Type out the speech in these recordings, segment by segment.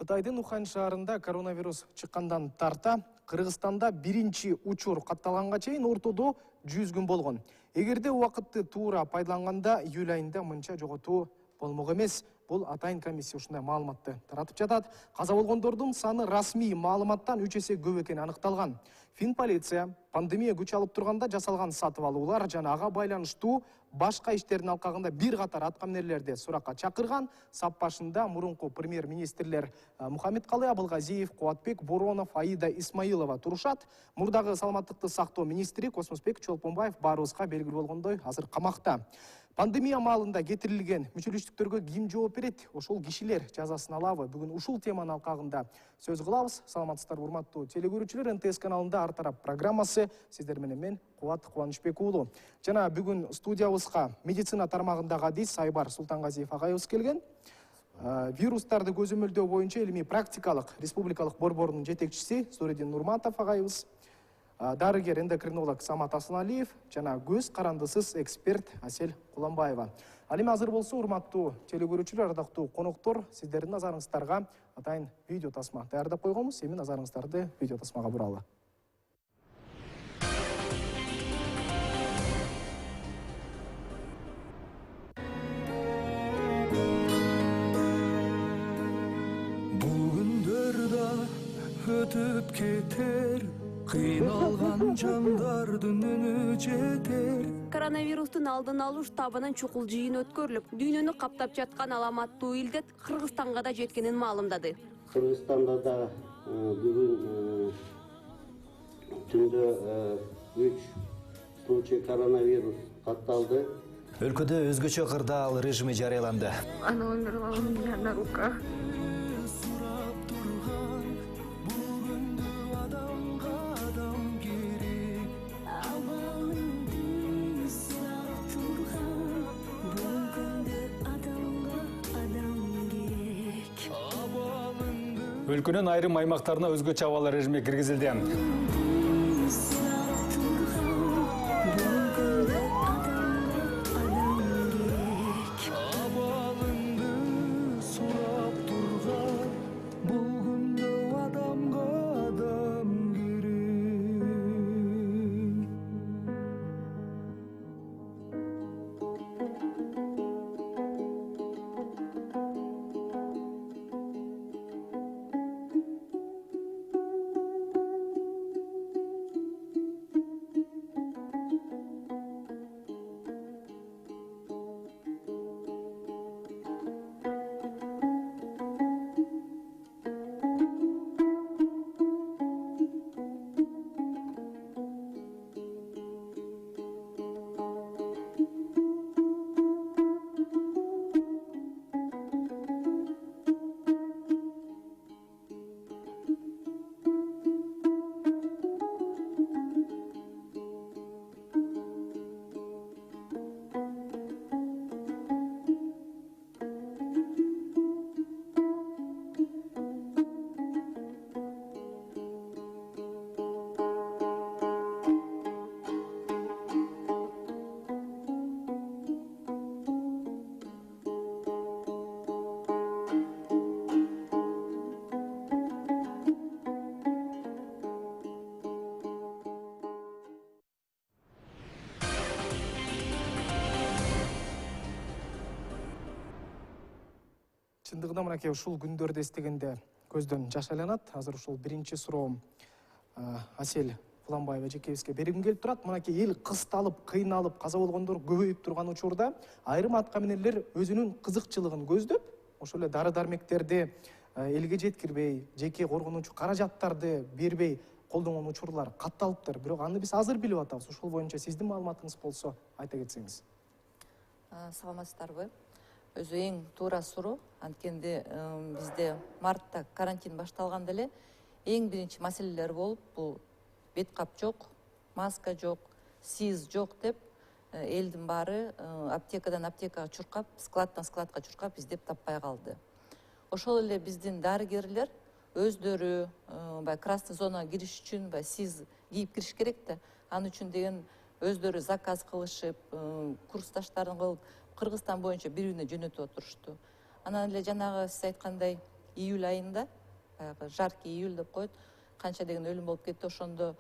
Кытайдын Ухань шаарында коронавирус чыккандан тарта Кыргызстанда биринчи учур катталганга чейин ортодо 100 күн болгон. Эгерде убакытты туура пайдаланганда июль айында мынча жоготуу болмок эмес. Бул атайын комиссия ушундай маалыматты таратып жатат. Каза болгондордун саны расмий маалыматтан 3 эсе көп экени аныкталган. Финполиция пандемия күч алып турганда жасалган сатып алуулар жана ага байланыштуу башка иштердин алкагында бир катар аткаминерлерди суракка чакырган. Сап башында мурунку премьер-министрлер Мухаммедкалый Абылгазиев, Кубатбек Боронов, Аида Исмаилова турушат. Мурдагы саламаттыкты сактоо министри Космосбек Чолпонбаев баарыбызга белгилүү болгондой азыр камакта. Пандемия маалында кетирилген мүчөлүштүктөргө ким жооп берет? Ошол кишилер жазасын алабы? Бүгүн ушул теманын алкагында сөз кылабыз. Саламатсыздар, урматтуу телекөрүүчүлөр. НТС каналында Ар тарап программасы сиздер менен мен Кубат Кубанычбек уулу. Жана бүгүн студиябызга медицина тармагындагы адис Айбар Султангазиев агайыбыз келген. Вирустарды көзөмөлдөө боюнча илимий практикалык республикалык борборунун жетекчиси Зуридин Нурматов агайыбыз. Дарыгер эндокринолог Самат Асаналиев жана көз карандысыз эксперт Асель Куланбаева. Ал эми азыр болсо, урматтуу телекөрүүчүлөр, ардактуу коноктор, сиздердин назарыңыздарга атайын видео тасма даярдап койгонбуз. Эми назарыңыздарды видео тасмага буралы. Бүгүндөрдө өтүп кетер кыйналган жандардын үнү жетер. Коронавирустун алдын алуу штабынын чукул жыйыны өткөрүлүп, дүйнөнү каптап жаткан аламаттуу илдет Кыргызстанга да жеткенин маалымдады. Кыргызстанда да бүгүн түндө 3 случай коронавирус катталды. Өлкөдө өзгөчө кырдаал режими жарыяланды. Она умерла у меня на руках. Өлкөнүн айрым аймактарына өзгөчө абал режими киргизилди. Чындыгында мынакей ушул күндөрдө эстегенде көздөн жаш айланат. Азыр ушул биринчи суроом Асель Куланбаева жекебизге бергим келип турат. Мынакей эл кысталып, кыйналып, каза болгондор көбөйүп турган учурда айрым аткаминерлер өзүнүн кызыкчылыгын көздөп, ошол эле дары-дармектерди элге жеткирбей, жеке коргонуучу каражаттарды бербей колдонгон учурлар катталыптыр. Бирок аны биз азыр билип атабыз. Ошол боюнча сиздин маалыматыңыз болсо айта кетсеңиз. Саламатсыздарбы? Өзү эң туура суроо. Анткенде бизде мартта карантин башталганда эле эң биринчи маселелер болуп, бул бет кап жок, маска жок, СИЗ жок деп элдин баары аптекадан аптекага чуркап, складтан складка чуркап издеп таппай калды. Ошол эле биздин дарыгерлер өздөрү красный зонага кириш үчүн СИЗ кийип кириш керек да. Аны үчүн деген өздөрү заказ кылышып, курсташтарын кылып, Кыргызстан боюнча бири-бирине жөнөтүп отурушту. Анан эле жанагы сиз айткандай июль айында, баягы жаркий июль деп коет, канча деген өлүм болуп кетти. Ошондо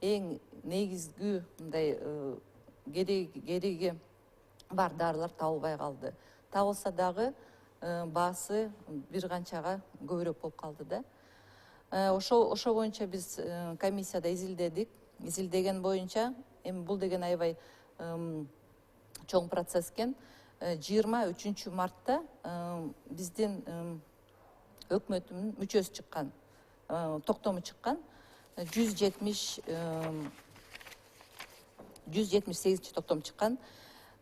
эң негизги мындай кереги бар дарылар табылбай калды. Табылса дагы баасы бир канчага көбүрөөк болуп калды да. Ошо боюнча биз комиссияда изилдедик. Изилдеген боюнча эми бул деген аябай чоң процесс экен. 23 мартта биздин өкмөттүн мүчөсү чыккан, токтому чыккан 178 токтом чыккан.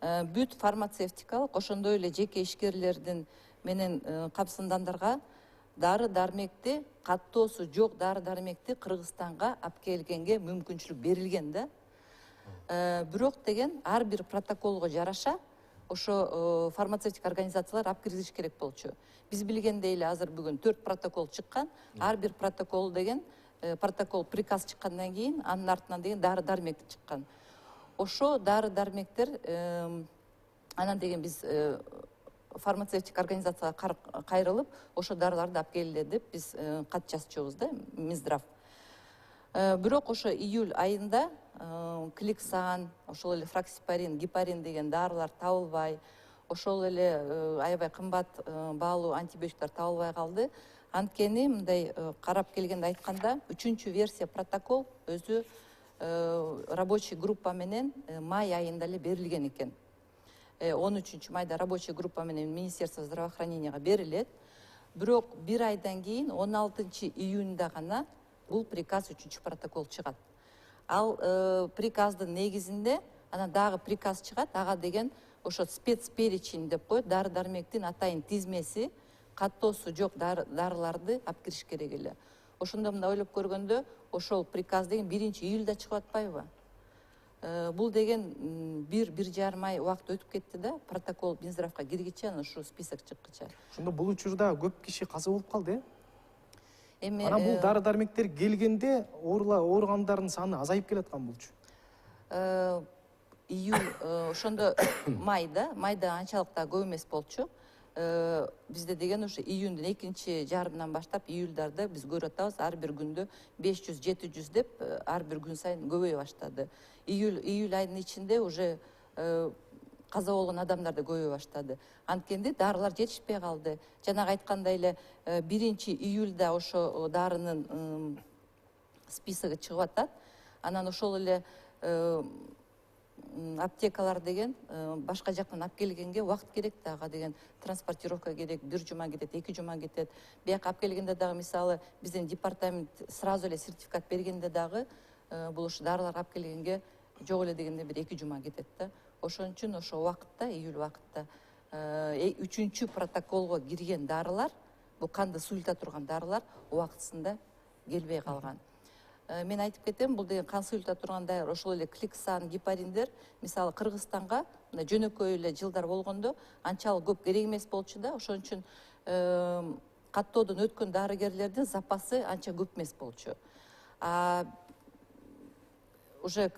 Бүт фармацевтикалык, ошондой эле жеке ишкерлердин менен камсындандарга дары дармекти, каттоосу жок дары дармекти Кыргызстанга алып келгенге мүмкүнчүлүк берилген да. Бирок деген ар бир протоколго жараша ошо фармацевтик организациялар алып киргизиш керек болчу. Биз билгендей эле азыр бүгүн 4 протокол чыккан. Ар бир протокол деген протокол приказ чыккандан кийин анын артынан деген дары дармек чыккан. Ошо дары дармектер анан деген биз фармацевтик организацияга кайрылып, ошо дарыларды алып келгиле деп биз кат жазчубуз да, Минздрав. Бирок ошо июль айында Кликсан, ошол эле фраксипарин, гепарин деген дарылар табылбай, ошол эле аябай кымбат баалуу антибиотиктер табылбай калды. Анткени мындай карап келгенде айтканда, 3-версия протокол өзү рабочий группа менен май айында эле берилген экен. 13 майда рабочий группа менен Министерство здравоохраненияга берилет. Бирок бир айдан кийин 16 июнда гана бул приказ 3 протокол чыгат. Ал приказдын негизинде анан дагы приказ чыгат, ага деген ошо спецперечень деп коет, дары дармектин атайын тизмеси, каттоосу жок дарыларды алып кириш керек эле. Ошондо мында ойлоп көргөндө, ошол приказ деген 1-июльда чыгып атпайбы? Бул деген 1-1,5 ай убакыт өтүп кетти да, протокол Минздравга киргиче, анан ушу список чыккыча. Ошондо бул учурда көп киши каза болуп калды, Эми анан бул дары дармектер келгенде ооругандардын саны азайып келаткан болчу. Июль ошондо майда анчалык да көп эмес болчу. Бизде деген ошо июндун 2-жарымынан баштап июльдарда биз көрүп атабыз, ар бир күндө 500-700 деп ар бир күн сайын көбөйө баштады. Июль айынын ичинде уже каза болгон адамдар да көбөйө баштады. Анткенде дарылар жетишпей калды. Жанагы айткандай эле 1-июльда ошо дарынын списоги чыгып атат. Анан ошол эле аптекалар деген башка жактан алып келгенге убакыт керек дагы, деген транспортировка керек, 1 жума кетет, 2 жума кетет. Бияка алып келгенде дагы мисалы биздин департамент сразу эле сертификат бергенде дагы бул ушу дарылар алып келгенге жок эле дегенде бир 2 жума кетет да. Ошон үчүн ошо убакытта, июль убакытта 3 протоколго кирген дарылар, бул канды суюлта турган дарылар убактысында келбей калган. Мен айтып кетем, бул деген кан суюлта турган дарылар, ошол эле Кликсан, гепариндер, мисалы Кыргызстанга жөнөкөй эле жылдар болгондо анчалык көп керек эмес болчу да. Ошон үчүн каттоодон өткөн дарыгерлердин запасы анча көп эмес болчу. Уже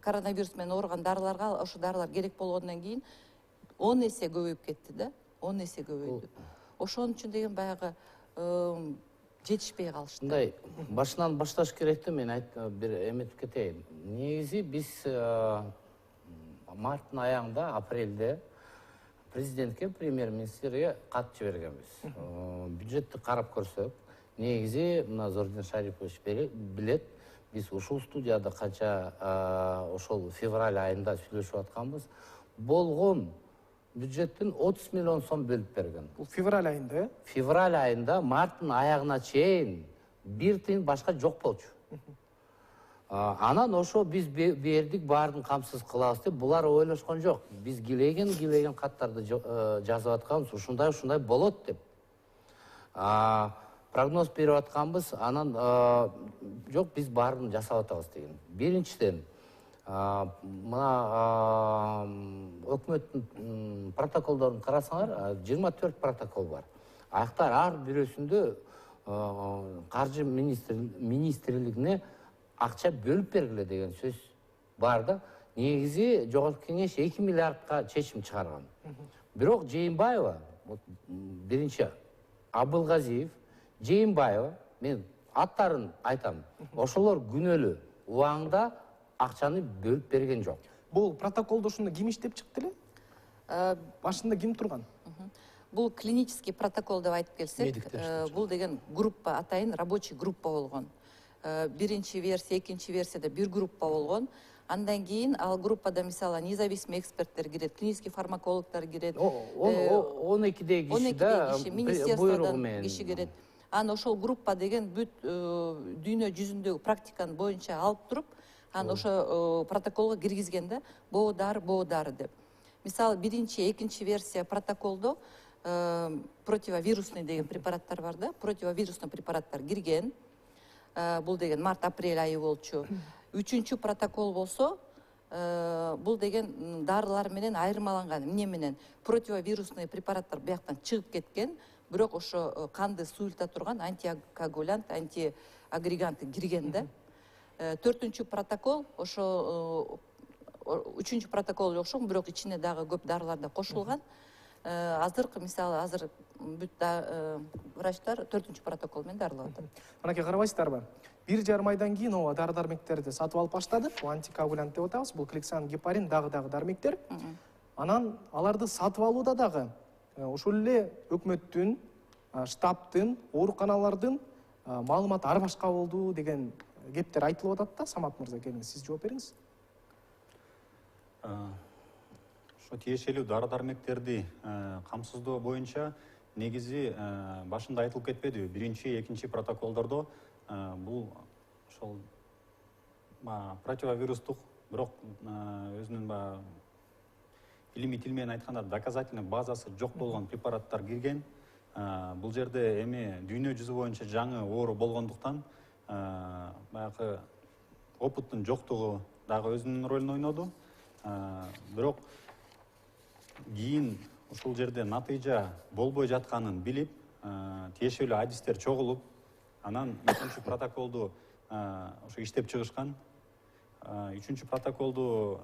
коронавирус менен ооруган дарыларга ошо дарылар керек болгондон кийин 10 эсе көбөйүп кетти да, 10 эсе көбөйдү. Ошон үчүн деген баягы жетишпей калышты. Мындай башынан башташ керек да, мен бир эметип кетейин. Негизи биз марттын аягында, апрелде президентке, премьер-министрге кат жибергенбиз. Бюджетти карап көрсөк, негизи мына Зордин Шарипович билет, биз ушул студияда канча ошол февраль айында сүйлөшүп атканбыз, болгон бюджеттин 30 миллион сом бөлүп берген. Бул февраль айында, Февраль айында марттын аягына чейин бир тыйын башка жок болчу. Анан ошо биз бердик, баарын камсыз кылабыз деп, булар ойлошкон жок. Биз килеген каттарды жазып атканбыз, ушундай болот деп. Прогноз берип атканбыз, анан жок, биз баарын жасап атабыз деген. Биринчиден, мына өкмөттүн протоколдорун карасаңар, 24 протокол бар. Аяктар ар бирөөсүндө каржы министрлигине акча бөлүп бергиле деген сөз бар да. Негизи жогорку кеңеш 2 миллиардка чечим чыгарган. Бирок Жээнбаева биринчи Абылғазиев, Жээнбаева, мен аттарын айтам. Ошолор күнөлүү убагында акчаны бөлүп берген жок. Бул протоколдо ушуну ким иштеп чыкты эле? Башында ким турган? Бул клинический протокол деп айтып келсек, Медиктер бул деген группа атайын рабочий группа болгон. Биринчи версия, экинчи версияда бир группа болгон. Андан кийин ал группада мисалы независимый эксперттер кирет, клинический фармакологдор кирет. 12 киши да министерстводон киши кирет. Анан ошол группа деген бүт дүйнө жүзүндөгү практиканы боюнча алып туруп, анан ошо протоколго киргизген да, боо дары деп. Мисалы биринчи, экинчи версия протоколдо противовирусный деген препараттар бар да, противовирусный препараттар кирген. Бул деген март-апрель айы болчу. Үчүнчү протокол болсо, бул деген дарылар менен айырмаланган, эмне менен противовирусный препараттар бияктан чыгып кеткен, бирок ошо канды суюлта турган антикоагулянт, антиагреганты кирген да. Төртүнчү протокол ошо үчүнчү протокол окшогон, бирок ичине дагы көп дарылар да кошулган. Азыркы мисалы азыр бүт врачтар төртүнчү протокол менен дарылап атат. Мынакей карабайсыздарбы? 1,5 айдан кийин ооба дары-дармектерди сатып алып баштады. Бул антикоагулянт деп атабыз. Бул кликсан, гепарин, дагы дармектер. Анан аларды сатып алууда дагы ошол эле өкмөттүн, штабтын, ооруканалардын маалыматы ар башка болду деген кептер айтылып атат да. Самат мырза, келиңиз, сиз жооп бериңиз. Ошо тиешелүү дары-дармектерди камсыздоо боюнча негизи башында айтылып кетпедиби? Биринчи, экинчи протоколдордо бул ошол противовирустук, бирок өзүнүн илимий тил менен айтканда доказательный базасы жок болгон препараттар кирген. Бул жерде эми дүйнө жүзү боюнча жаңы оору болгондуктан баягы опыттын жоктугу дагы өзүнүн ролун ойноду. Бирок кийин ушул жерде натыйжа болбой жатканын билип, тиешелүү адистер чогулуп, анан 3-чү протоколду ошо иштеп чыгышкан. 3-чү протоколду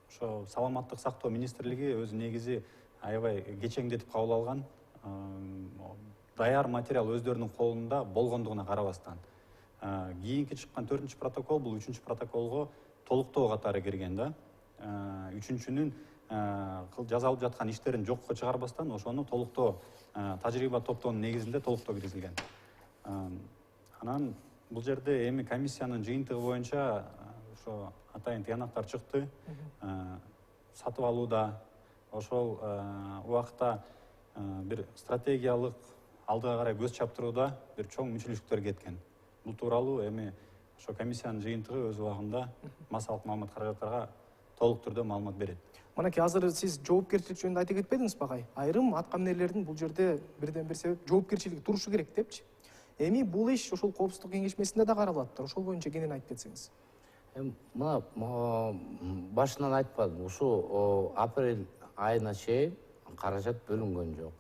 ошо Саламаттык сактоо министрлиги өзү негизи аябай кечеңдетип кабыл алган. Даяр материал өздөрүнүн колунда болгондугуна карабастан. Кийинки чыккан 4-чү протокол бул 3-чү протоколго толуктоо катары кирген да. 3-чүнүн жазалып жаткан иштерин жокко чыгарбастан ошону толуктоо тажрыйба топтоонун негизинде толуктоо киргизилген. Анан бул жерде эми комиссиянын жыйынтыгы боюнча ошо атайын тыянактар чыкты. Сатып алууда ошол убакта бир стратегиялык алдыга карай көз чаптырууда бир чоң мүчүлүштүктөр кеткен. Бул тууралуу эми ошо комиссиянын жыйынтыгы өз убагында массалык маалымат каражаттарга толук түрдө маалымат берет. Мынакей азыр сиз жоопкерчилик жөнүндө айта кетпедиңиз багай. Айрым аткаминерлердин бул жерде бирден бир себеп жоопкерчилик турушу керек депчи. Эми бул иш ошол коопсуздук кеңешмесинде да каралат. Ошол боюнча кенен айтып кетсеңиз. Мына башынан айтпадым, ушу апрель айына чейин каражат бөлүнгөн жок.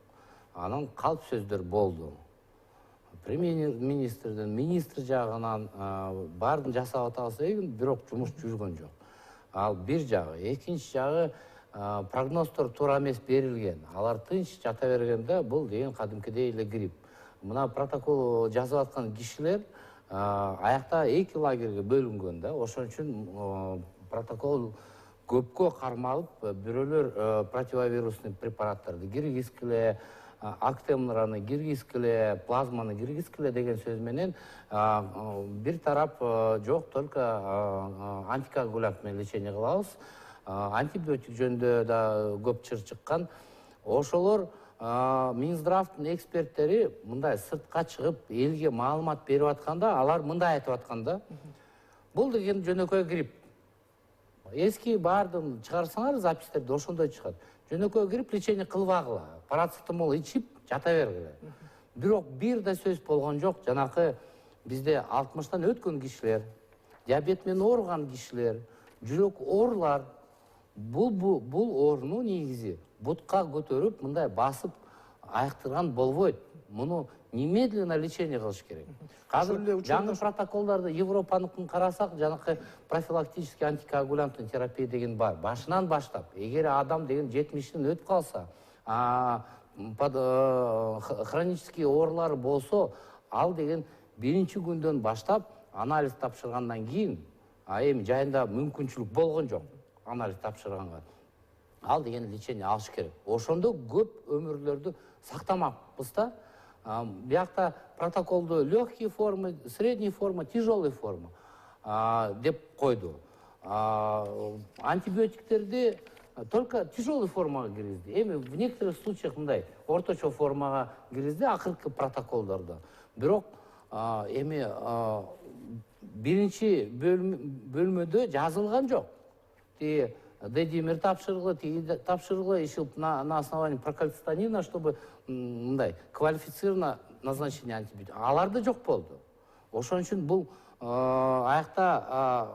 Анан калп сөздөр болду. Премьер-министрдин, министр жагынан баарын жасап атабыз деген, бирок жумуш жүргөн жок. Ал бир жагы, экинчи жагы прогноздор туура эмес берилген. Алар тынч жата бергенде бул деген кадимкидей эле грипп. Мына протокол жазып аткан кишилер аякта эки лагерге бөлүнгөн да. Ошон үчүн протокол көпкө кармалып, бирөөлөр противовирусный препараттарды киргизгиле, актемраны киргизгиле, плазманы киргизгиле деген сөз менен бир тарап жок, только антикоагулянт менен лечение кылабыз. Антибиотик жөнүндө да көп чыр чыккан. Ошолор Минздравдын эксперттери мындай сыртка чыгып, элге маалымат берип атканда, алар мындай айтып атканда, бул деген жөнөкөй грипп. Эски баардын чыгарсаңар запистерди ошондой чыгат. Жөнөкөй грипп, лечение кылбагыла, парацетамол ичип жата бергиле. Бирок бир да сөз болгон жок, жанакы бизде 60тан өткөн кишилер, диабет менен ооруган кишилер, жүрөк оорулар, бул ооруну негизи бутка көтөрүп, мындай басып айыктырган болбойт. Муну немедленно лечение кылыш керек. Азыр жаңы протоколдорду Европаныкын карасак, жанакы профилактический антикоагулянтный терапия деген бар. Башынан баштап, эгер адам деген 70тен өтүп калса, хронический оорулары болсо, ал деген биринчи күндөн баштап анализ тапшыргандан кийин, эми жайында мүмкүнчүлүк болгон жок анализ тапшырганга. Ал деген лечение алыш керек. Ошондо көп өмүрлөрдү сактамакпыз да. Биякта протоколду легкий форма, средний форма, тяжелый форма деп койду. Антибиотиктерди только тяжелый формага киргизди. Эми в некоторых случаях мындай орточо формага киргизди акыркы протоколдордо. Бирок эми биринчи бөлмөдө жазылган жок. Дедимер тапшырылы, тапшырылы, еще на основании прокальцитонина, чтобы квалифицированно назначение антибиотика. Аларды жок болду. Ошон үчүн бул аякта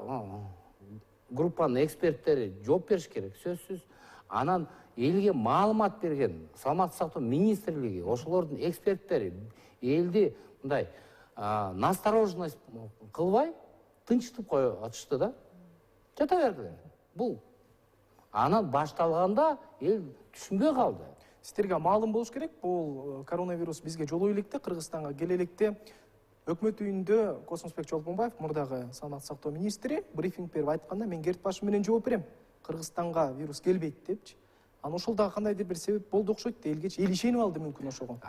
группанын эксперттери жооп бериш керек, сөзсүз. Анан элге маалымат берген саламаттык сактоо министрлиги, ошолордун эксперттери элди мындай настороженность кылбай, тынчтып коюп атышты да. Жата берди. Бул анан башталганда эл түшүнбөй калды. Сиздерге маалым болуш керек, бул коронавирус бизге жолой электе, Кыргызстанга келе электе. Өкмөт үйүндө Космосбек Жолбонбаев, мурдагы саламаттык сактоо министри, брифинг берип айтканда, мен Керт Башым менен жооп берем. Кыргызстанга вирус келбейт депчи. Анан ошол дагы кандайдыр бир себеп болду окшойт да, элгечи эл ишенип алды мүмкүн ошого.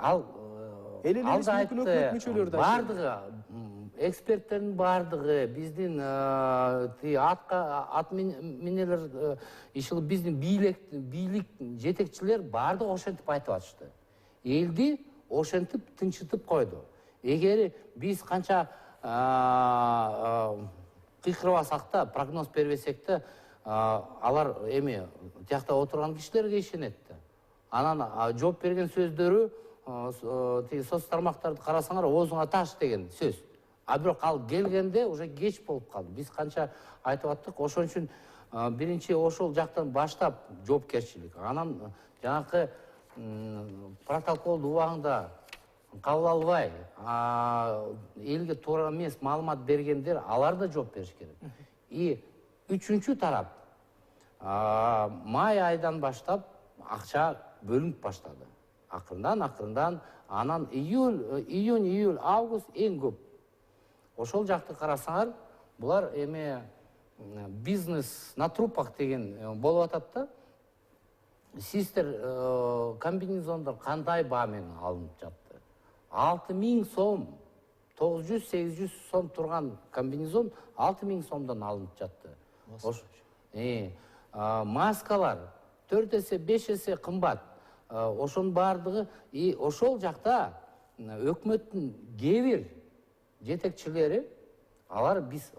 Бардыгы эксперттердин бардыгы, биздин ат менелер иши биздин бийлик жетекчилер бардыгы ошентип айтып атышты. Элди ошентип тынчытып койду. Эгер биз канча кыйкырбасак да, прогноз бербесек да, алар эми тиякта отурган кишилерге ишенет да. Анан жооп берген сөздөрү соц тармактарды карасаңар, оозуңа таш деген сөз. Бирок ал келгенде уже кеч болуп калды. Биз канча айтып аттык, ошон үчүн биринчи ошол жактан баштап жоопкерчилик. Анан жанакы протоколду убагында кабыл албай, элге туура эмес маалымат бергендер, алар да жооп бериш керек. И үчүнчү тарап, май айдан баштап акча бөлүнүп баштады. Акырындан, анан июнь, август эң көп. Ошол жакты карасаңар, булар эми бизнес на трупах деген болуп атат да. Систер комбинезондор кандай баа менен алынып жатты? 6000 сом, 900-800 сом турган комбинезон 6000 сомдон алынып жатты. Маскалар 4 эсе 5 эсе кымбат. Ошон бардыгы, и ошол жакта өкмөттүн кээ бир жетекчилери, алар биз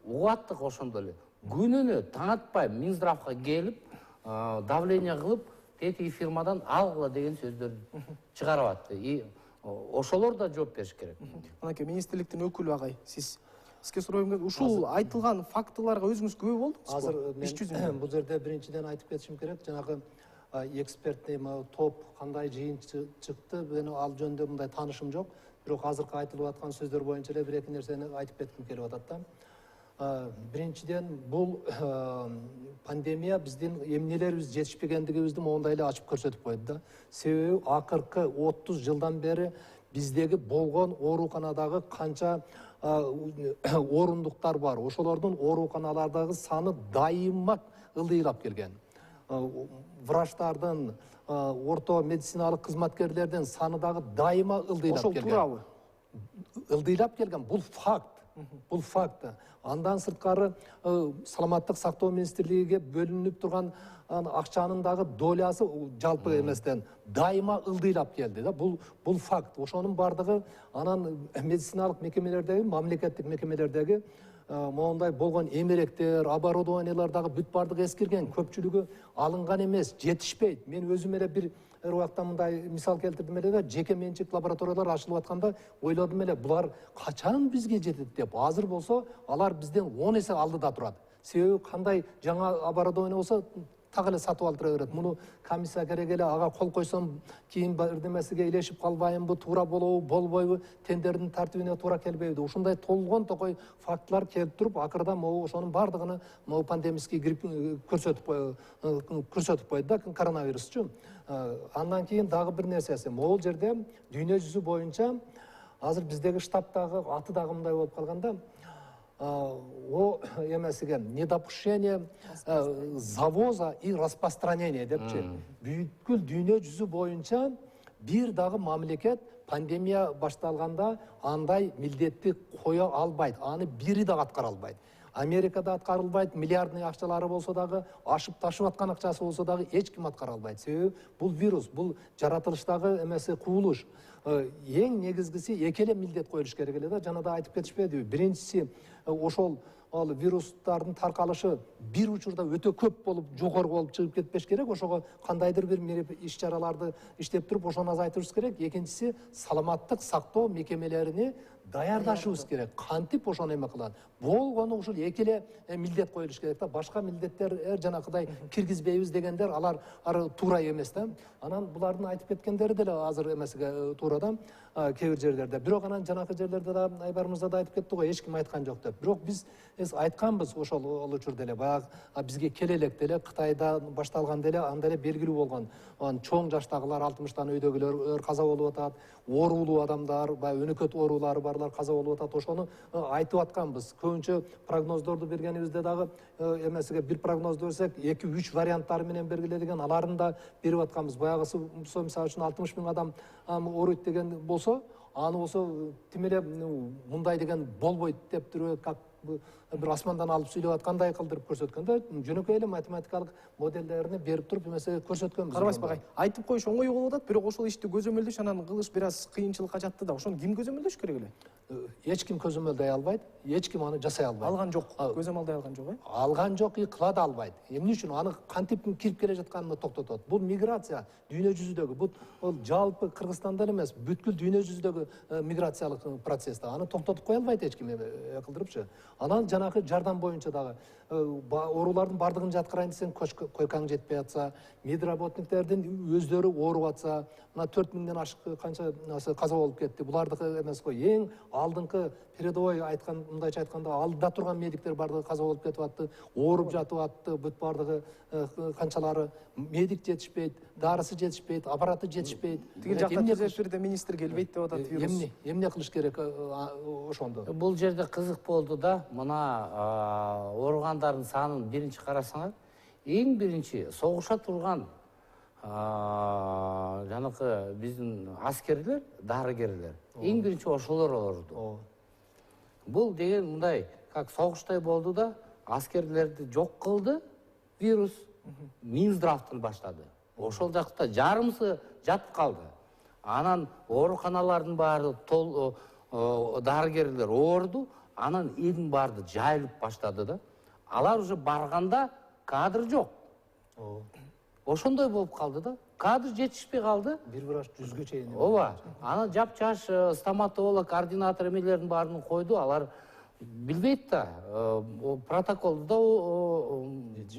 угаттык ошондо эле. Күнүнө таң атпай Минздравга келип, давление кылып, тетиги фирмадан алгыла деген сөздөрдү чыгарып атты. И ошолор да жооп бериш керек. Анакей министрликтин өкүлү агай, сизге сурайм, ушул айтылган фактыларга өзүңүз күбө болдуңузбу? Азыр бул жерде биринчиден айтып кетишим керек, жанагы экспертный топ кандай жыйын чыкты, мен ал жөнүндө мындай таанышым жок. Бирок азыркы айтылып аткан сөздөр боюнча эле бир-эки нерсени айтып кетким келип атат да. Биринчиден, бул пандемия биздин эмнелерибиз жетишпегендигибизди моундай эле ачып көрсөтүп койду да. Себеби акыркы 30 жылдан бери биздеги болгон ооруканадагы канча орундуктар бар, ошолордун ооруканалардагы саны дайыма ылдыйлап келген. Врачтардын, орто медициналык кызматкерлердин саны дагы дайыма ылдыйлап келген. Ошол туурабы? Ылдыйлап келген, бул факт. Бул факт. Андан сырткары саламаттык сактоо министрлигиге бөлүнүп турган акчанын дагы долясы жалпы эместен дайыма ылдыйлап келди да. Бул факт. Ошонун бардыгы анан медициналык мекемелердеги, мамлекеттик мекемелердеги моундай болгон эмеректер, оборудованиялар дагы бүт бардыгы эскирген, көпчүлүгү алынган эмес, жетишпейт. Мен өзүм эле бир убакта мындай мисал келтирдим эле да, жеке менчик лабораториялар ачылып атканда ойлодум эле, булар качан бизге жетет деп. Азыр болсо алар бизден 10 эсе алдыда турат. Себеби кандай жаңа оборудование болсо так эле сатып алдыра берет. Муну комиссия керек эле, ага кол койсом кийин бирдемесиге илешип калбайынбы, туура болобу, болбойбу, тендердин тартибине туура келбейби. Ушундай толгон токой фактылар келип туруп, акырда могу ошонун бардыгын могу пандемический грипп көрсөтүп койду да, коронавирусчу. Андан кейін дагы бир нерсеси, могул жерде дүйнө жүзү боюнча азыр биздеги штабтагы аты дагы мындай болуп калганда, о эмесиге недопущение завоза и распространения депчи. Бүткүл дүйнө жүзү боюнча бир дагы мамлекет пандемия башталганда андай милдетти кое албайт, аны бири да аткара албайт. Америкада аткарылбайт, миллиардный акчалары болсо дагы, ашып ташып аткан акчасы болсо дагы эч ким аткара албайт. Себеби бул вирус, бул жаратылыштагы эмеси кубулуш. Эң негизгиси эки эле милдет коюлуш керек эле да, жана да айтып кетишпедиби? Биринчиси ошол вирустардын таркалышы бир учурда өтө көп болуп, жогору болуп чыгып кетпеш керек. Ошого кандайдыр бир иш-чараларды иштеп туруп, ошону азайтышыбыз керек. Экинчиси саламаттык сактоо мекемелерини даярдашыбыз керек. Кантип ошону эме кылат? Болгону ушул эки эле милдет коюлуш керек да. Башка милдеттер жанакыдай киргизбейбиз дегендер алар туура эмес да. Анан булардын айтып кеткендери деле азыр эмесиге туура да. Кээ бир жерлерде. Бирок анан жанакы жерлерде да Айбар мырза да айтып кетти го, эч ким айткан жок деп. Бирок биз айтканбыз ошол учурда эле, баягы бизге келе электе эле Кытайда башталган деле анда эле белгилүү болгон. Чоң жаштагылар, 60тан өйдөгүлөр каза болуп атат, оорулуу адамдар, баягы өнөкөт оорулары барлар каза болуп атат. Ошону айтып атканбыз. Көбүнчө прогноздорду бергенибизде дагы эмесиге бир прогнозду берсек, 2-3 варианттары менен бергилеген, аларын да берип атканбыз. Баягысы мисалы үчүн 60 000 адам ооруйт деген болсо, аны болсо тим эле мындай деген болбойт деп туруп, как бир асмандан алып сүйлөп аткандай кылдырып көрсөткөндө, жөнөкөй эле математикалык модельдерин берип туруп эмесе көрсөткөнбүз. Карабайсызбы агай? Айтып коюш оңой болуп атат, бирок ошол ишти көзөмөлдөш анан кылыш бир аз кыйынчылыкка жатты да. Ошону ким көзөмөлдөш керек эле? Эч ким көзөмөлдөй албайт, эч ким аны жасай албайт. Алган жок, көзөмөлдөй алган жок, Алган жок, кыла да албайт. Эмне үчүн аны кантип кирип келе жатканын токтотот. Бул миграция дүйнө жүзүдөгү, бул жалпы Кыргызстанда эле эмес, бүткүл дүйнө жүзүдөгү миграциялык процесс да. Аны токтотуп кое албайт эч ким кылдырыпчы. Анан жанакы жардам боюнча дагы оорулардын бардыгын жаткырайын десең, койкаң жетпей атса, медработниктердин өздөрү ооруп атса, мына 4000ден ашык канча каза болуп кетти. Булардыкы эмес го, эң алдыңкы передовой айткан, мындайча айтканда, алдыда турган медиктер бардыгы каза болуп кетип атты, ооруп жатып атты, бүт бардыгы канчалары, медик жетишпейт, дарысы жетишпейт, аппараты жетишпейт. Тиги жакта түзөтүрдө министр келбейт деп атат вирус. Эмне кылыш керек ошондо? Бул жерде кызык болду да, мына ооругандардын санын биринчи карасаңар, эң биринчи согуша турган жанакы биздин аскерлер, дарыгерлер, эң биринчи ошолор ооруду. Бул деген мындай, как согуштай болду да, аскерлерди жок кылды вирус, Минздравтан баштады. Ошол жакта жарымсы жатып калды. Анан ооруканалардын баары дарыгерлер ооруду, анан элдин баары жайылып баштады да. Алар уже барганда кадр жок. Ошондой болуп калды да. Кадр жетишпей калды. Бир врач 100гө чейин. Ооба. Анан жапжаш стоматолог, координатор эмелердин баарын койду, алар билбейт да. Протоколдо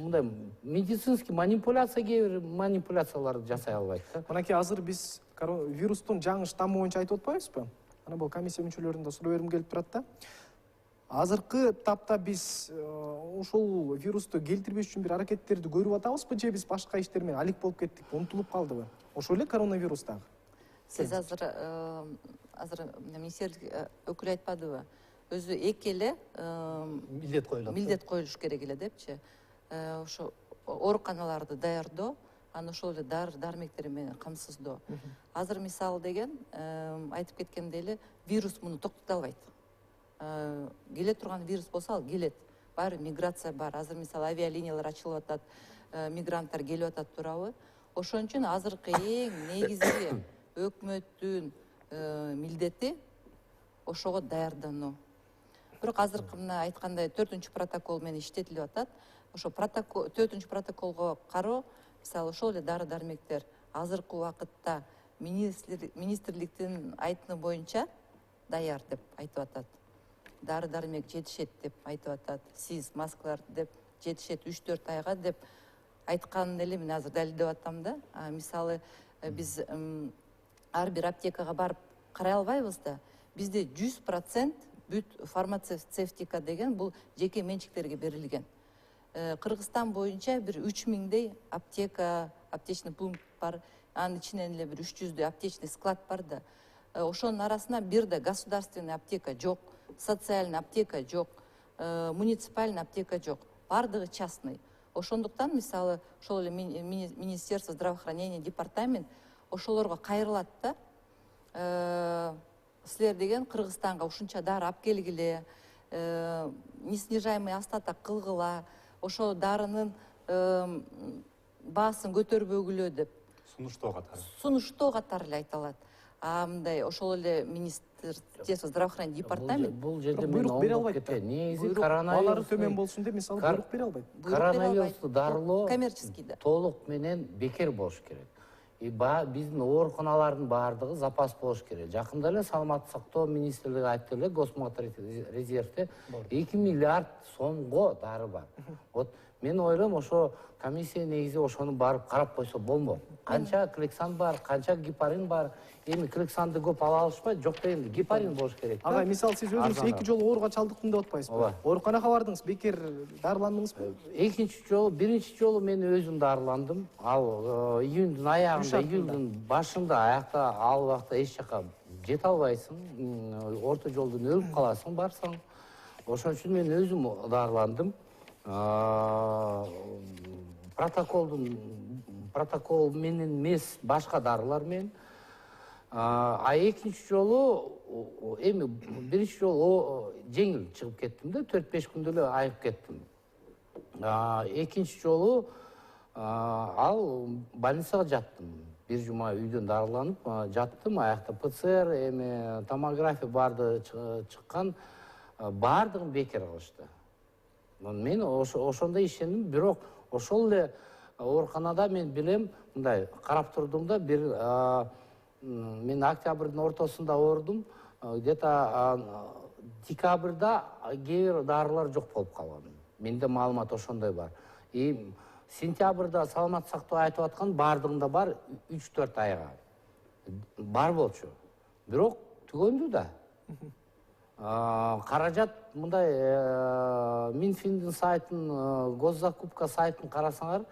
мындай медицинский манипуляция, кээ бир манипуляцияларды жасай албайт да. Мынакей азыр биз вирустун жаңы штаммы боюнча айтып атпайбызбы? Ана бул комиссия мүчөлөрүнүн да суроо берим келип турат да. Азыркы тапта биз ушул вирусту келтирбеш үчүн бир аракеттерди көрүп атабызбы, же биз башка иштер менен алек болуп кеттик, унутулуп калдыбы? Ошол эле коронавирус дагы. Сиз азыр министрлик өкүлү айтпадыбы? Өзү эки эле милдет коюлуш керек эле депчи. Ошо ооруканаларды даярдоо, аны ошол эле дармектери менен камсыздоо. Азыр мисалы деген айтып кеткендей эле вирус муну токтото албайт. Келе турган вирус болсо ал келет. Баары миграция бар. Азыр мисалы авиалиниялар ачылып атат, мигранттар келип атат турабы. Ошон үчүн азыркы эң негизги өкмөттүн милдети ошого даярдануу. Бирок азыркы мына айткандай 4-протокол менен иштетилип атат. Ошо 4-протоколго кароо, мисалы ошол эле дары-дармектер азыркы убакытта министрликтин айтымы боюнча даяр деп айтып атат. Дары-дармек жетишет деп айтып атат. Сиз маскалар деп жетишет 3-4 айга деп айтканын эле мен азыр далилдеп атам да. Мисалы биз ар бир аптекага барып карай албайбыз да. Бизде 100% бүт фармацевтика деген бул жеке менчиктерге берилген. Кыргызстан боюнча бир 3000дей аптека, аптечный пункт бар. анын ичинен эле бир 300 аптечный склад бар да. Ошонун арасына бир да государственный аптека жок, социальный аптека жок, муниципальный аптека жок. Бардыгы частный. Ошондуктан мисалы ошол эле Министерство здравоохранения, департамент ошолорго кайрылат да. Силер деген Кыргызстанга ушунча дары алып келгиле, неснижаемый остаток кылгыла, ошол дарынын баасын көтөрбөгүлө деп сунуштоо катары эле айтылат. Мындай ошол эле Министерство здравоохранения, департамент бул жерде мен буйрук бере албайт. негизи Баалары төмөн болсун деп мисалы буйрук бере албайт. Коронавирусту дарылоо коммерческий да. толук менен бекер болуш керек. Биздин ооруканалардын баардыгы запас болуш керек. Жакында эле Саламаттык сактоо министрлиги айтты эле, госмат резервде 2 миллиард сомго дары бар. Вот мен ойлойм, ошо комиссия негизи ошону барып карап койсо болмок. Канча Клексан бар, канча гепарин бар. Эми Клександы көп ала алышпайт, жок дегенде гепарин болуш керек. Ага, мисалы сиз өзүңүз 2 жолу ооруга чалдыктым деп атпайсызбы? Ооруканага бардыңыз, бекер дарыландыңызбы? Экинчи жолу, биринчи жолу мен өзүм дарыландым. Ал июндун аягында, июлдун башында аякта ал убакта эч жака жете албайсың, орто жолдон өлүп каласың барсаң. Ошон үчүн мен өзүм дарыландым. Протокол менен эмес, башка дарылар менен. Экинчи жолу, эми биринчи жолу жеңил чыгып кеттим да, 4-5 күндө эле айыгып кеттим. Экинчи жолу ал больницага жаттым. Бир жума үйдөн дарыланып жаттым, аякта ПЦР, эми томография барды чыккан, бардыгын бекер кылышты. Мен ошондой ишендим, бирок ошол эле ооруканада мен билем, мындай карап турдум да, бир мен октябрдын ортосунда оорудум, где-то декабрда кээ бир дарылар жок болуп калган. Менде маалымат ошондой бар. Сентябрда Саламаттык сактоо айтып аткан бардыгында бар 3-4 айга. Бар болчу. Бирок түгөндү да. Каражат мындай Минфиндин сайтын, госзакупка сайтын карасаңар,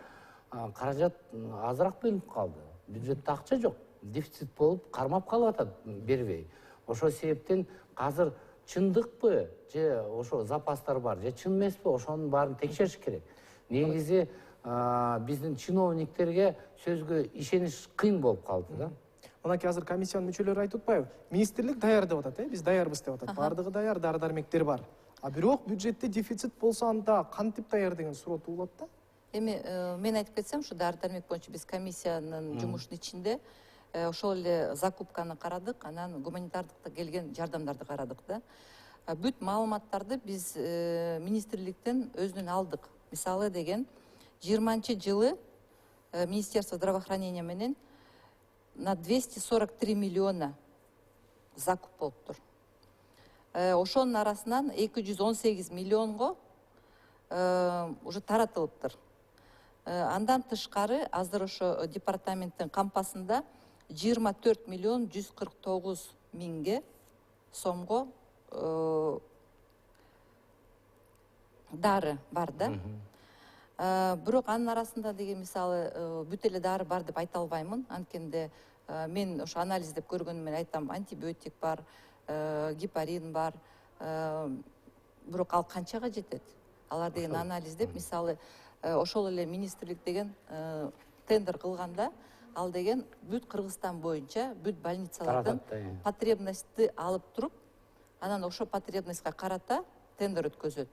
каражат азыраак бөлүнүп калды. Бюджетте акча жок. Дефицит болуп кармап калып атат, бербей. Ошол себептен азыр чындыкпы же ошо запастар бар же чын эмеспи, ошонун баарын текшериш керек. Негизи биздин чиновниктерге сөзгө ишениш кыйын болуп калды да. Мынакей азыр комиссиянын мүчөлөрү айтып атпайбы? Министрлик даяр деп атат, биз даярбыз деп атат. Бардыгы даяр, дары-дармектер бар. Бирок бюджетте дефицит болсо анда кантип даяр деген суроо туулат да. Эми мен айтып кетсем, ушу дары-дармек боюнча биз комиссиянын жумушунун ичинде ошол эле закупканы карадык, анан гуманитардыкта келген жардамдарды карадык да. Бүт маалыматтарды биз министрликтен өзүнөн алдык. Мисалы деген 20-жылы Министерство здравоохранения менен на 243 миллиона закуп болуптур. Ошонун арасынан 218 миллионго уже таратылыптыр. Андан тышкары азыр ошо департаменттин кампасында 24 миллион 149 миңге сомго дары бар да. Бирок анын арасында деген мисалы бүт эле дары бар деп айта албаймын. Анткенде мен ошо анализдеп көргөнүм менен айтам, антибиотик бар, гепарин бар. Бирок ал канчага жетет? Алар деген анализдеп, мисалы ошол эле министрлик деген тендер кылганда, ал деген бүт Кыргызстан боюнча бүт больницалардан потребностьти алып туруп, анан ошо потребностька карата тендер өткөзөт.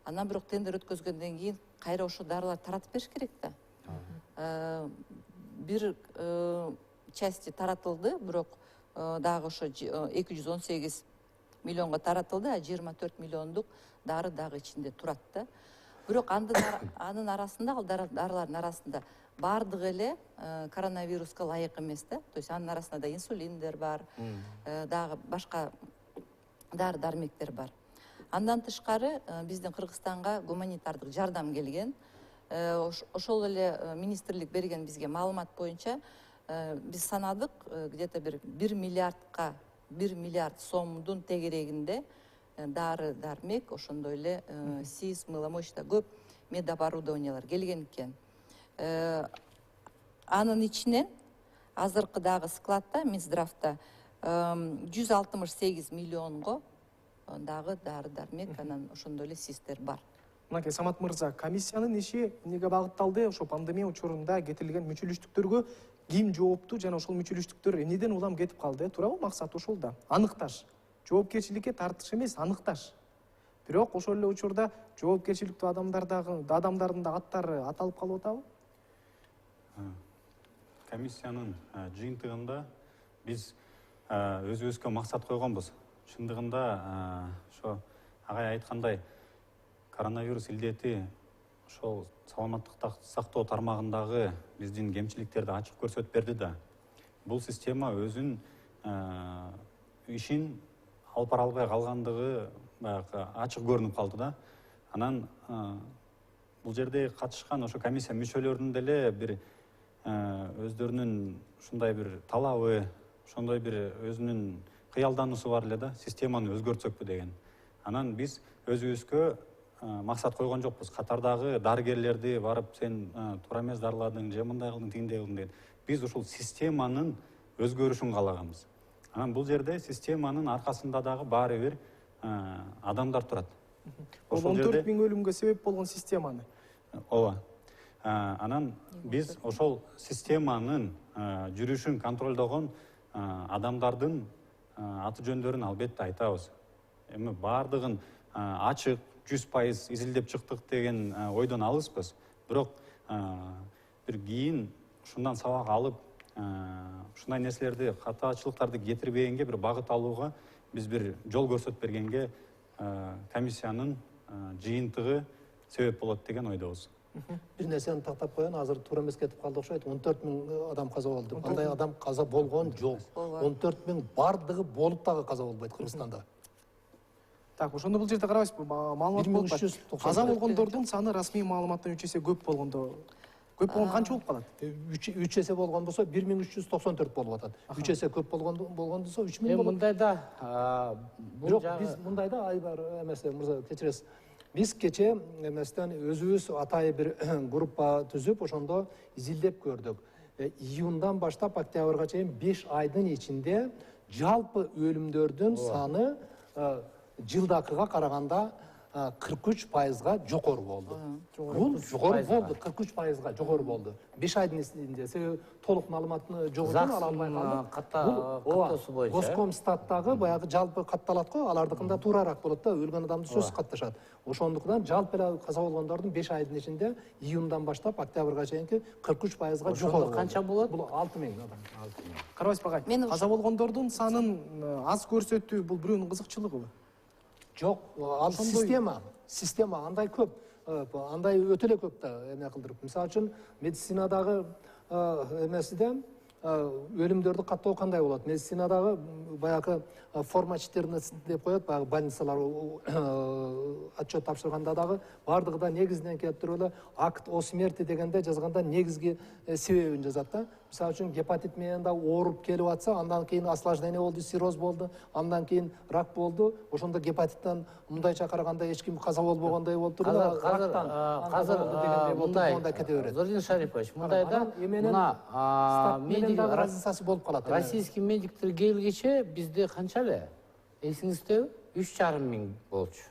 Анан бирок тендер өткөзгөндөн кийин кайра ошо дарылар таратып бериш керек да. Бир части таратылды, бирок дагы ошо 218 миллионго таратылды, 24 миллиондук дары дагы ичинде турат да. Бирок анын арасында, ал дарылардын арасында бардыгы эле коронавируска ылайык эмес да. То есть анын арасында да инсулиндер бар, дагы башка дары-дармектер бар. Андан тышкары биздин Кыргызстанга гуманитардык жардам келген. Ошол эле министрлик берген бизге маалымат боюнча биз санадык, где-то бир 1 миллиард сомдун тегерегинде дары-дармек, ошондой эле СИС, мыломочта көп медоборудованиялар келген экен. Анын ичинен азыркы дагы складта Минздравда 168 миллионго дагы дары дармек анан ошондой эле систер бар. Мынакей Самат мырза, комиссиянын иши эмнеге багытталды? Ошо пандемия учурунда кетирилген мүчөлүштүктөргө ким жоопту жана ошол мүчөлүштүктөр эмнеден улам кетип калды? Туурабы? Максат ошол да. Аныкташ. Жоопкерчиликке тартыш эмес, аныкташ. Бирок ошол эле учурда жоопкерчиликтүү адамдардын да аттары аталып калып атабы? Комиссиянын жыйынтыгында биз өзүбүзгө максат койгонбуз. Чындыгында ошо агай айткандай коронавирус илдети ошол саламаттык сактоо тармагындагы биздин кемчиликтерди ачык көрсөтүп берди да. Бул система өзүн ишин алып бара албай калгандыгы баягы ачык көрүнүп калды да. Анан бул жерде катышкан ошо комиссия мүчөлөрүнүн деле бир өздөрүнүн ушундай бир талабы, ошондой бир өзүнүн кыялдануусу бар эле да, системаны өзгөртсөкпү деген. Анан биз өзүбүзгө максат койгон жокпуз. Катардагы дарыгерлерди барып сен туура эмес дарыладың, же мындай кылдың, тигиндей кылдың деген. Биз ушул системанын өзгөрүшүн каалаганбыз. Анан бул жерде системанын аркасында дагы баары бир адамдар турат. Ошол 14 000 өлүмгө себеп болгон системаны. Ооба. Анан биз ошол системанын жүрүшүн контролдогон адамдардын аты жөндөрүн албетте айтабыз. Эми баардыгын ачык 100% изилдеп чыктык деген ойдон алыспыз. Бирок бир кийин ушундан сабак алып, ушундай нерселерди, катаачылыктарды кетирбегенге бир багыт алууга биз бир жол көрсөтүп бергенге комиссиянын жыйынтыгы себеп болот деген ойдобуз. Бир нерсени тактап коеюн, азыр туура эмес кетип калды окшойт. 14 000 адам каза болду. Кандай адам каза болгон жок. 14 000 бардыгы болуп дагы каза болбойт Кыргызстанда. Так, ошондо бул жерде карабайсызбы? Маалымат болуп калат. Каза болгондордун саны расмий маалыматтан 3 эсе көп болгондо көп болгон канча болуп калат? 3 эсе болгон болсо 1394 болуп атат. 3 эсе көп болгон болсо 3000 болот. Мындайда бирок биз мындайда Айбар эмес мырза кечиресиз. Биз кече эместен өзүбүз атайы бир группа түзүп, ошондо изилдеп көрдүк. Июндан баштап октябрга чейин 5 айдын ичинде жалпы өлүмдөрдүн саны жылдакыга караганда 43%га жогору болду. Бул жогору болду, 43%га жогору болду. 5 айдын ичинде. Себеби толук маалыматты жок үчүн ала албай калдык. Каттоосу боюнча. Госкомстаттагы баягы жалпы катталат го, алардыкында туураараак болот да, өлгөн адамды сөзсүз катташат. Ошондуктан жалпы эле каза болгондордун 5 айдын ичинде июндан баштап октябрга чейинки 43%га жогору. Канча болот? Бул 6000 адам. Карабайсызбы агай? Каза болгондордун санын аз көрсөтүү бул бирөөнүн кызыкчылыгыбы? Жок, ал система андай көп, андай өтө эле көп да эме кылдырып. Мисалы үчүн медицинадагы эмесиде өлүмдөрдү каттоо кандай болот? Медицинадагы баягы форма 14 деп коет, баягы больницалар отчет тапшырганда дагы бардыгы да негизинен келип туруп эле акт о смерти дегенде жазганда негизги себебин жазат да. Мисалы үчүн гепатит менен да ооруп келип атса, андан кийин осложнение болду, цирроз болду, андан кийин рак болду. Ошондо гепатиттен мындайча караганда эч ким каза болбогондой болуп туруп эле рактан азыр мындай кете берет. Зордин Шарипович, мындайда мына разницасы болуп калат. Российский медиктер келгече бизде канча эле? Эсиңиздеби? 3,5 миң болчу.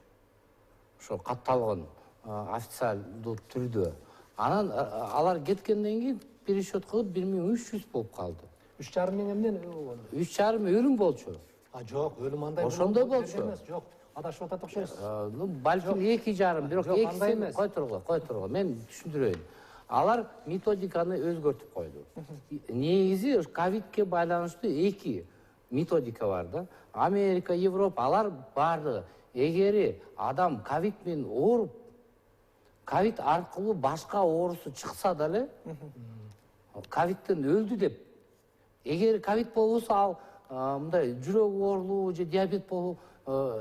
Ошо катталган официалдуу түрдө. Анан алар кеткенден кийин пересчет кылып 1300 болуп калды. 3,5 миң эмнен болгон? 3,5 өлүм болчу. Жок, өлүм андай ошондой болчу. Жок, адашып атат окшойсуз. Балким 2,5, бирок 2 кой тургула. Мен түшүндүрөйүн. Алар методиканы өзгөртүп койду. Негизи ковидке байланыштуу 2 методика бар да. Америка, Европа, алар бардыгы. Эгери адам ковид менен ооруп, ковид аркылуу башка оорусу чыкса деле, ковидтен өлдү деп. Эгер ковид болбосо ал мындай жүрөк оорулуу же диабет болуп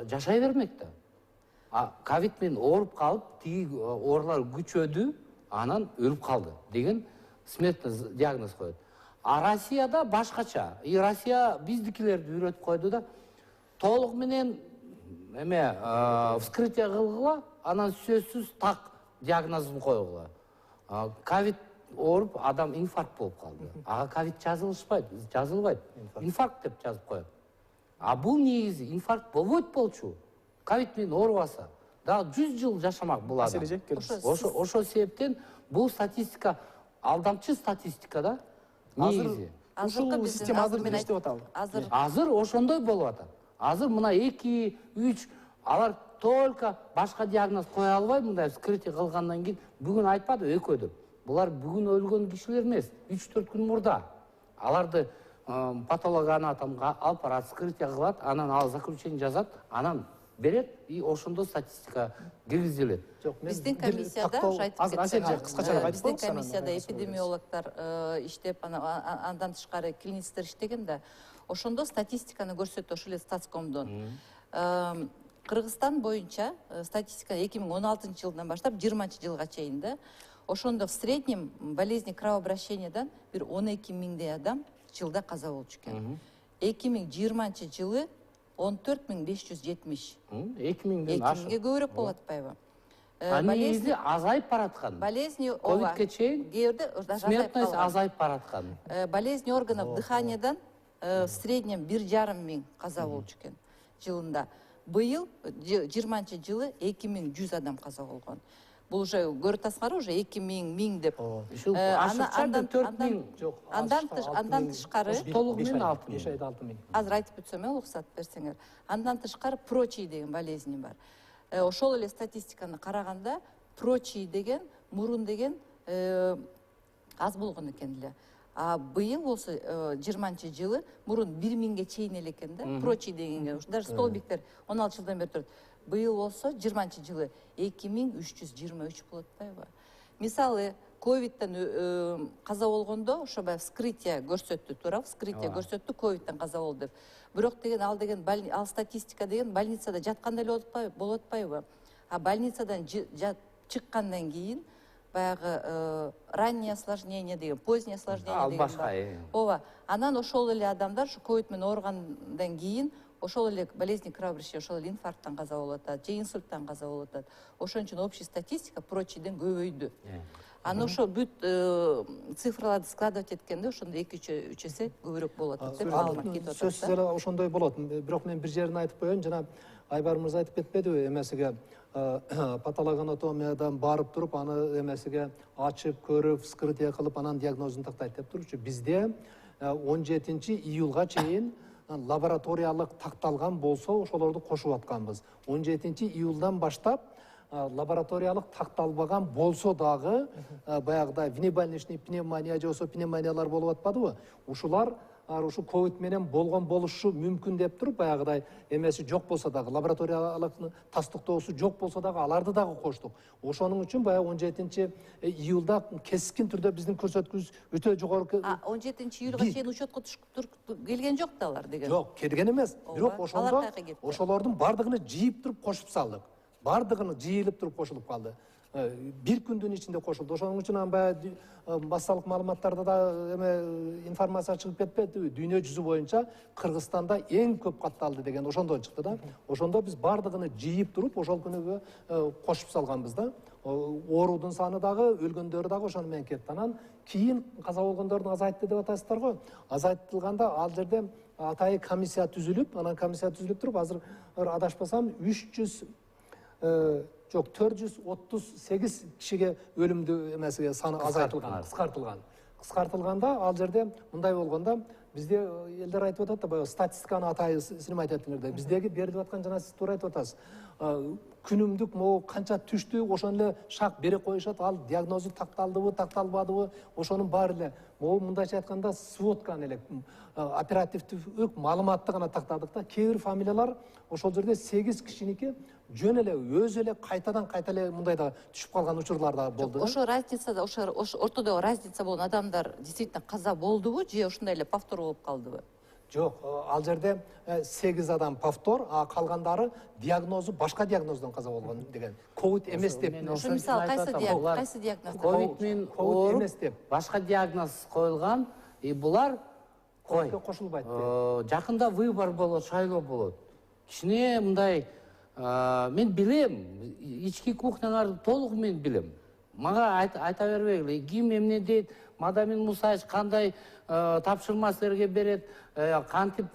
жашай бермек да. Ковид менен ооруп калып, тиги оорулар күчөдү, анан өлүп калды деген смертный диагноз коет. Россияда башкача. Россия биздикилерди үйрөтүп койду да. Толук менен эме вскрытие кылгыла, анан сөзсүз так диагнозун койгула. Ковид ооруп адам инфаркт болуп калды. Ага ковид жазылбайт. Инфаркт деп жазып коет. А бул негизи инфаркт болбойт болчу. Ковид менен оорубаса, дагы 100 жыл жашамак бул адам. Ошол себептен бул статистика алдамчы статистика да. Негизи. Ушул система азыр иштеп атабы? Азыр ошондой болуп атат. Азыр мына 2, 3 алар только башка диагноз кое албай мындай вскрытие кылгандан кийин бүгүн айтпады экөө деп. Булар бүгүн өлгөн кишилер эмес, 3-4 күн мурда. Аларды патологоанатомго алып барат, вскрытие кылат, анан ал заключение жазат, анан берет и ошондо статистика киргизилет. Биздин комиссияда биздин комиссияда эпидемиологдор иштеп, андан тышкары клиниктер иштеген да, ошондо статистиканы көрсөттү ошол эле статскомдон. Кыргызстан боюнча статистика 2016 жылдан баштап 20 жылга чейин да, ошондо в среднем болезни кровообращениядан бир 12 миңдей адам жылда каза болчу экен. 2020 жылы 14.570. 2000-ден ашык. 2000ге көбүрөөк болуп атпайбы? Болезни азайып бараткан. Болезни ковидке чейин смертность азайып бараткан. Болезни органов дыханиядан в среднем 1,5 миң каза болчу экен жылында. Быйыл 20 жылы 2100 адам каза болгон. Бул уже көрүп атасыңарбы, уже 2000 деп. Андан тышкары толугу менен 6 миң. Азыр айтып өтсөм, уруксат берсеңер. Андан тышкары прочий деген болезни бар. Ошол эле статистиканы караганда прочий деген, мурун деген аз болгон экен эле. А быйыл болсо 20 жылы мурун 1000ге чейин эле экен да, прочий дегенге. Даже столбиктер 16 жылдан бери турат. Быйыл болсо 20 жылы 2323 болот атпайбы? Мисалы, ковидтен каза болгондо ошо баягы вскрытие көрсөттү, туура, вскрытие көрсөттү, ковидтен каза болду деп. Бирок деген ал статистика деген больницада жатканда эле болот атпайбы? А больницадан чыккандан кийин баягы раннее осложнение деген, позднее осложнение деген бар. Ооба, анан ошол эле адамдар ушу ковид менен ооругандан кийин ошол эле болезни кровообращения, ошол эле инфаркттан каза болуп атат, же инсульттан каза болуп атат. Ошон үчүн общий статистика прочийден көбөйдү. Аны ошо бүт цифраларды складывать эткенде ошондо 2-3 эсе көбүрөөк болот деп маалымат кетип атат. Сөзсүз эле ошондой болот. Бирок мен бир жерин айтып коеюн, жана Айбар мырза айтып кетпедиби эмесиге, патологоанатомиядан барып туруп, аны эмесиге ачып, көрүп, вскрытие кылып, анан диагнозун тактайт деп турчу. Бизде 17 июлга чейин лабораториялык такталган болсо, ошолорду кошуп атканбыз. 17 июлдан баштап лабораториялык такталбаган болсо дагы баягыдай внебольничный пневмония же болсо пневмониялар болуп атпадыбы? Ушулар ушу ковид менен болгон болушу мүмкүн деп туруп, баягыдай эмеси жок болсо дагы, лабораториялык тастыктоосу жок болсо дагы аларды дагы коштук. Ошонун үчүн баягы 17 июлда кескин түрдө биздин көрсөткүч өтө жогорку. 17 июлга чейин учетко келген жок да алар деген. Жок, келген эмес. Бирок ошондо ошолордун бардыгын жыйып туруп кошуп салдык. Бардыгын жыйылып туруп кошулуп калды. Бир күндүн ичинде кошулду. Ошонун үчүн баягы массалык маалыматтарда да эме информация чыгып кетпедиби? Дүйнө жүзү боюнча Кыргызстанда эң көп катталды деген ошондон чыкты да. Ошондо биз бардыгын жыйып туруп ошол күнүгө кошуп салганбыз да. Оорудун саны дагы, өлгөндөр дагы ошону менен кетти. Анан кийин каза болгондордун азайтты деп атасыздар го. Азайтылганда ал жерде атайы комиссия түзүлүп, анан комиссия түзүлүп туруп, азыр адашпасам 438 кишиге өлүмдүү эмесиге саны азайтылган, кыскартылганда ал жерде мындай болгондо бизде элдер айтып атат да, баягы статистиканы атайы сиз айтып атыңар да, биздеги берилип аткан жана сиз туура айтып атасыз. Күнүмдүк могу канча түштү, ошон эле шак бере коюшат, ал диагнозу такталдыбы, такталбадыбы, ошонун баары эле могу мындайча айтканда сводканы эле оперативдик маалыматты гана тактадык да. Кээ бир фамилиялар ошол жерде 8 кишиники жөн эле өзү эле кайтадан эле мындай да түшүп калган учурлар да болду. Ошо разницада, ошо ортодогу разница болгон адамдар действительно каза болдубу же ошондой эле повтор болуп калдыбы? Жок, ал жерде 8 адам повтор, а калгандары диагнозу башка диагноздон каза болгон деген. Ковид эмес деп. Ошо мисалы кайсы диагноз? Ковид менен ооруп башка диагноз коюлган, булар кошулбайт. Жакында выбор болот, шайлоо болот. Кичине мындай мен билем, ички кухняларды толугу менен билем. мага айта бербегиле, ким эмне дейт, Мадамин Мусаевич кандай тапшырма силерге берет, кантип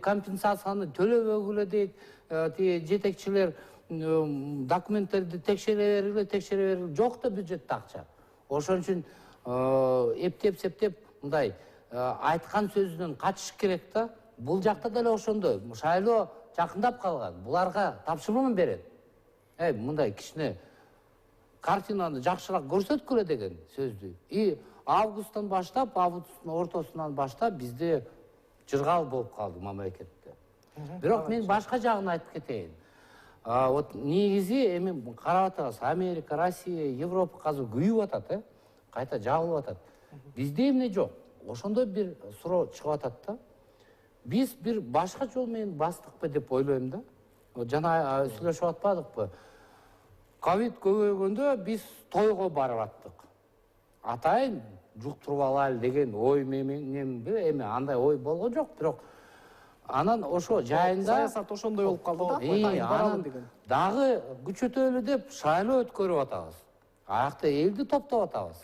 компенсацияны төлөбөгүлө дейт, жетекчилер документтерди текшере бергиле, жок да бюджетте акча. Ошон үчүн эптеп септеп мындай айткан сөзүнөн качыш керек да. Бул жакта деле ошондой. Шайлоо жакындап калган. Буларга тапшырма берет. Мындай кичине картинаны жакшыраак көрсөткүлө деген сөздү. Августтан баштап, августтун ортосунан баштап бизде жыргал болуп калды мамлекетте. Бирок мен башка жагын айтып кетейин. Вот негизи эми карап атабыз, Америка, Россия, Европа азыр күйүп атат, кайта жабылып атат. Бизде эмне жок? Ошондой бир суроо чыгып атат да. Биз бир башка жол менен бастыкпы деп ойлойм да. Жана сүйлөшүп атпадыкпы? Ковид көбөйгөндө биз тойго барып аттык. Атайын жуктуруп алайлы деген ой менен эми андай ой болгон жок, бирок анан ошо жайында саясат ошондой болуп калды да. Анан дагы күчөтөлү деп шайлоо өткөрүп атабыз. Аякта элди топтоп атабыз.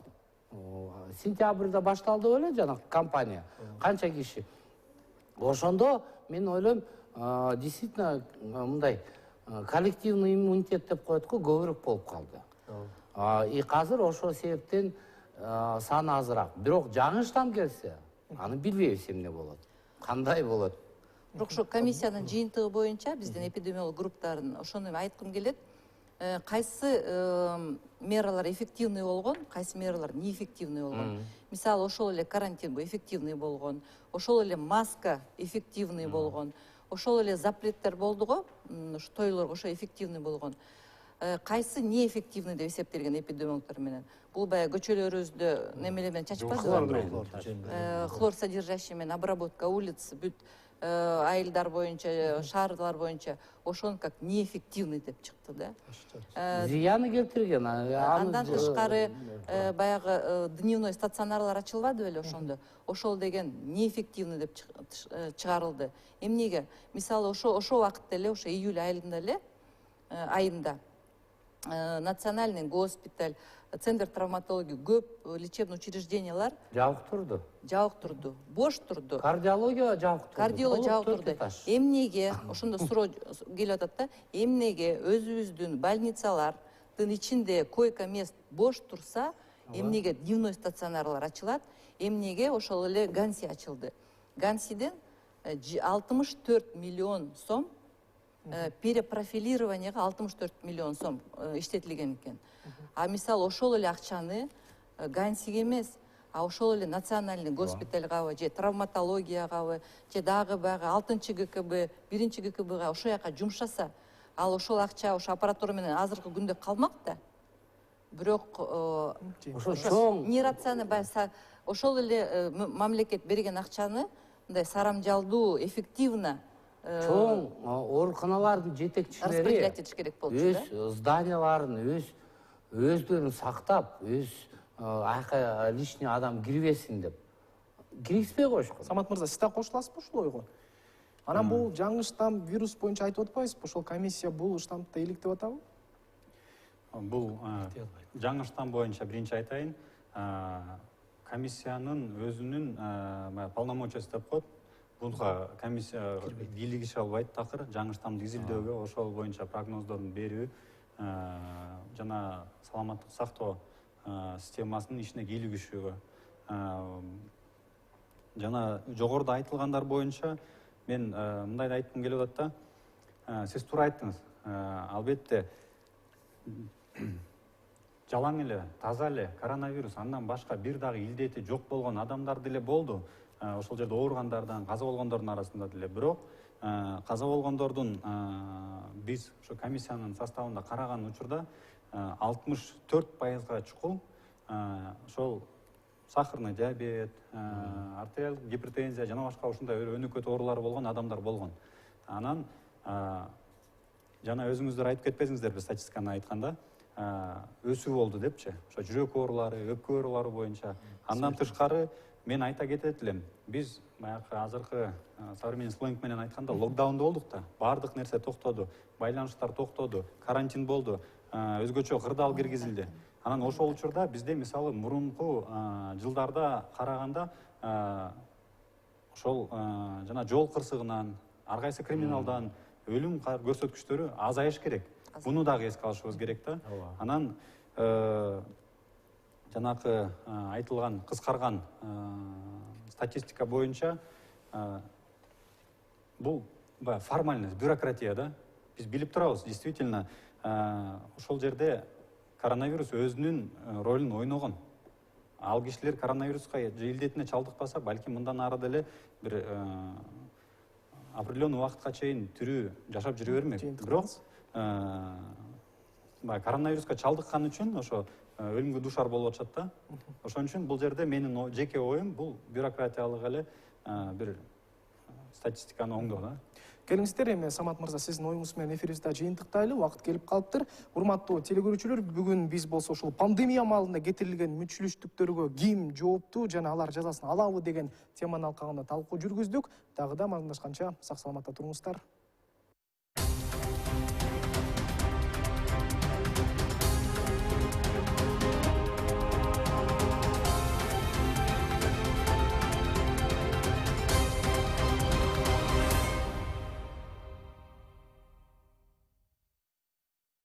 Сентябрда башталды беле жана компания. Канча киши? Ошондо мен ойлойм, действительно мындай коллективный иммунитет деп коет го, көбүрөөк болуп калды. И азыр ошол себептен саны азыраак. Бирок жаңы штамм келсе, аны билбейбиз эмне болот, кандай болот. Бирок ошо комиссиянын жыйынтыгы боюнча биздин эпидемиолог групптарын ошону айткым келет. Кайсы мералар эффективный болгон, кайсы мералар неэффективный болгон. Мисалы, ошол эле карантин эффективный болгон, ошол эле маска эффективный болгон, ошол эле запреттер болду го, тойлорго ошо эффективный болгон. Кайсы неэффективный деп эсептелген эпидемиологдор менен? Бул баягы көчөлөрүбүздө немелер менен чачпадыбы? Хлор содержащий менен обработка улиц, бүт айылдар боюнча, шаарлар боюнча ошон как неэффективный деп чыкты да. Зыяны келтирген. Андан тышкары баягы дневной стационарлар ачылбады беле ошондо. Ошол деген неэффективный деп чыгарылды. Эмнеге? Мисалы, ошо убакытта эле, ошо июль айында национальный госпиталь, центр травматологии, көп лечебный учреждениялар жабык турду, бош турду. Кардиология жабык турду. Кардиология жабык турду. Эмнеге, ошондо суроо келип атат да, эмнеге өзүбүздүн больницалардын ичинде койка мест бош турса, эмнеге дневной стационарлар ачылат, эмнеге ошол эле Ганси ачылды. Гансиден 64 миллион сом перепрофилированияга 64 миллион сом иштетилген экен. А мисалы, ошол эле акчаны Гансиге эмес, а ошол эле национальный госпитальгабы, же травматологиягабы, же дагы баягы 6-чы ГКБ, 1-чи ГКБга ошол жака жумшаса, ал ошол акча ошо аппаратура менен азыркы күндө калмак да. Бирок ошо чоң нерациональный ошол эле мамлекет берген акчаны мындай сарамжалдуу, эффективно чоң ооруканалардын жетекчилери распределять этиш керек болчу да. Өз зданияларын, өздөрүн сактап, аяка лишний адам кирбесин деп киргизбей коюшкан. Самат мырза, сиз да кошуласызбы ушул ойго? Анан бул жаңы штамм вирус боюнча айтып атпайсызбы? Ошол комиссия бул штаммды иликтеп атабы? Бул жаңы штамм боюнча биринчи айтайын, комиссиянын өзүнүн полномочиясы деп коет. Буга комиссия бийлигише албайт такыр, жаңы штаммды изилдөөгө, ошол боюнча прогноздорун берүү, жана саламаттык сактоо системасынын ишине кийлигишүүгө. Жана жогоруда айтылгандар боюнча мен мындай айткым келип атат да. Сиз туура айттыңыз. Албетте жалаң эле, таза эле коронавирус, андан башка бир дагы илдети жок болгон адамдар деле болду. Ошол жерде ооругандардан, каза болгондордун арасында деле. Бирок каза болгондордун биз ошо комиссиянын составында караган учурда 64%га чукул ошол сахарный диабет, артериалдык гипертензия жана башка ушундай өнөкөт оорулары болгон адамдар болгон. Анан жана өзүңүздөр айтып кетпесиңиздерби, статистиканы айтканда өсүү болду депчи. Ошо жүрөк оорулары, өпкө оорулары боюнча. Андан тышкары мен айта кетет элем, биз баягы азыркы современный сленг менен айтканда локдаунда болдук да. Баардык нерсе токтоду, байланыштар токтоду, карантин болду, өзгөчө кырдаал киргизилди. Анан ошол учурда бизде мисалы мурунку жылдарда караганда ошол жана жол кырсыгынан ар кайсы криминалдан өлүм көрсөткүчтөрү азайыш керек. Буну дагы эске алышыбыз керек да. Анан жанакы айтылган кыскарган статистика боюнча бул формальность, бюрократия да. Биз билип турабыз, действительно ошол жерде коронавирус өзүнүн ролун ойногон. Ал кишилер коронавируска илдетине чалдыкпаса, балким мындан ары деле бир определенный убакытка чейин тирүү жашап жүрө бермек. Бирок коронавируска чалдыккан үчүн ошо өлүмгө дуушар болуп атышат да. Ошон үчүн бул жерде менин жеке оюм бул бюрократиялык эле бир статистиканы оңдоо да. Келиңиздер, эми Самат мырза, сиздин оюңуз менен эфирибизде жыйынтыктайлы, убакыт келип калыптыр. Урматтуу телекөрүүчүлөр, бүгүн биз болсо ушул пандемия маалында кетирилген мүчүлүштүктөргө ким жооптуу жана алар жазасын алабы деген теманын алкагында талкуу жүргүздүк. Дагы да маалымдашканча сак саламатта туруңуздар.